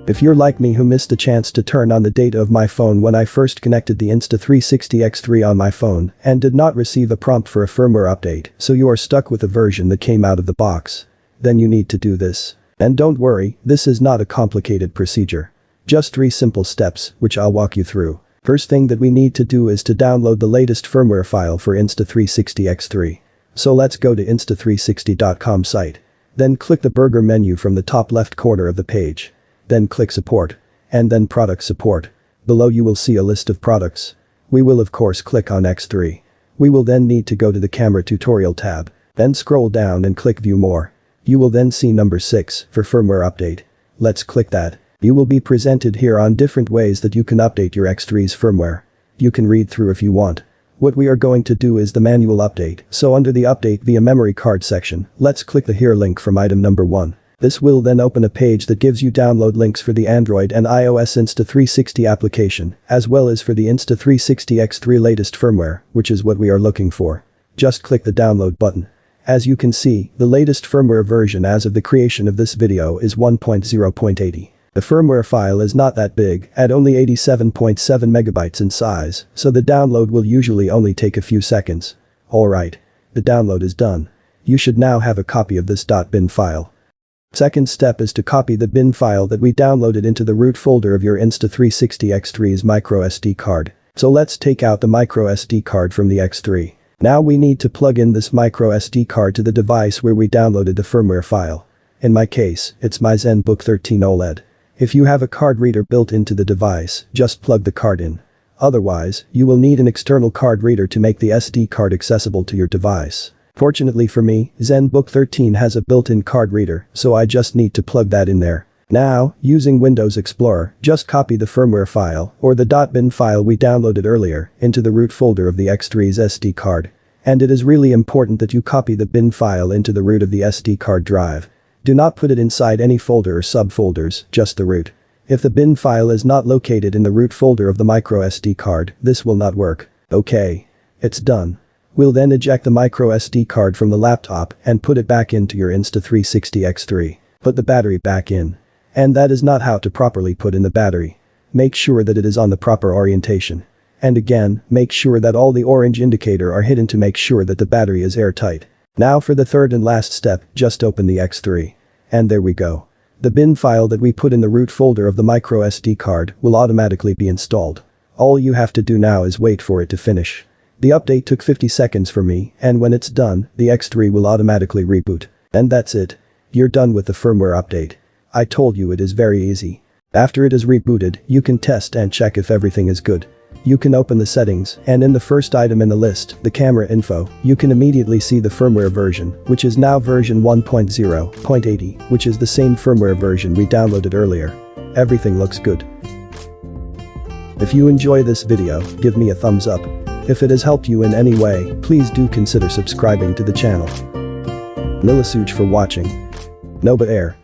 If you're like me who missed the chance to turn on the data of my phone when I first connected the Insta360 X3 on my phone and did not receive a prompt for a firmware update, so you are stuck with the version that came out of the box, then you need to do this. And don't worry, this is not a complicated procedure. Just 3 simple steps, which I'll walk you through. First thing that we need to do is to download the latest firmware file for Insta360 X3. So let's go to insta360.com site. Then click the burger menu from the top left corner of the page. Then click Support. And then Product Support. Below you will see a list of products. We will of course click on X3. We will then need to go to the Camera Tutorial tab. Then scroll down and click View More. You will then see number 6 for Firmware Update. Let's click that. You will be presented here on different ways that you can update your X3's firmware. You can read through if you want. What we are going to do is the manual update, so under the Update via Memory Card section, let's click the Here link from item number 1. This will then open a page that gives you download links for the Android and iOS Insta360 application, as well as for the Insta360 X3 latest firmware, which is what we are looking for. Just click the download button. As you can see, the latest firmware version as of the creation of this video is 1.0.80. The firmware file is not that big, at only 87.7 megabytes in size, so the download will usually only take a few seconds. Alright. The download is done. You should now have a copy of this .bin file. Second step is to copy the bin file that we downloaded into the root folder of your Insta360 X3's microSD card. So let's take out the microSD card from the X3. Now we need to plug in this microSD card to the device where we downloaded the firmware file. In my case, it's my ZenBook 13 OLED. If you have a card reader built into the device, just plug the card in. Otherwise, you will need an external card reader to make the SD card accessible to your device. Fortunately for me, ZenBook 13 has a built-in card reader, so I just need to plug that in there. Now, using Windows Explorer, just copy the firmware file, or the .bin file we downloaded earlier, into the root folder of the X3's SD card. And it is really important that you copy the bin file into the root of the SD card drive. Do not put it inside any folder or subfolders, just the root. If the bin file is not located in the root folder of the microSD card, this will not work. Okay. It's done. We'll then eject the microSD card from the laptop and put it back into your Insta360 X3. Put the battery back in. And that is not how to properly put in the battery. Make sure that it is on the proper orientation. And again, make sure that all the orange indicator are hidden to make sure that the battery is airtight. Now for the third and last step, just open the X3. And there we go. The bin file that we put in the root folder of the microSD card will automatically be installed. All you have to do now is wait for it to finish. The update took 50 seconds for me, and when it's done, the X3 will automatically reboot. And that's it. You're done with the firmware update. I told you it is very easy. After it is rebooted, you can test and check if everything is good. You can open the settings, and in the first item in the list, the camera info, you can immediately see the firmware version, which is now version 1.0.80, which is the same firmware version we downloaded earlier. Everything looks good. If you enjoy this video, give me a thumbs up. If it has helped you in any way, please do consider subscribing to the channel. Milasuj for watching. Nova Air.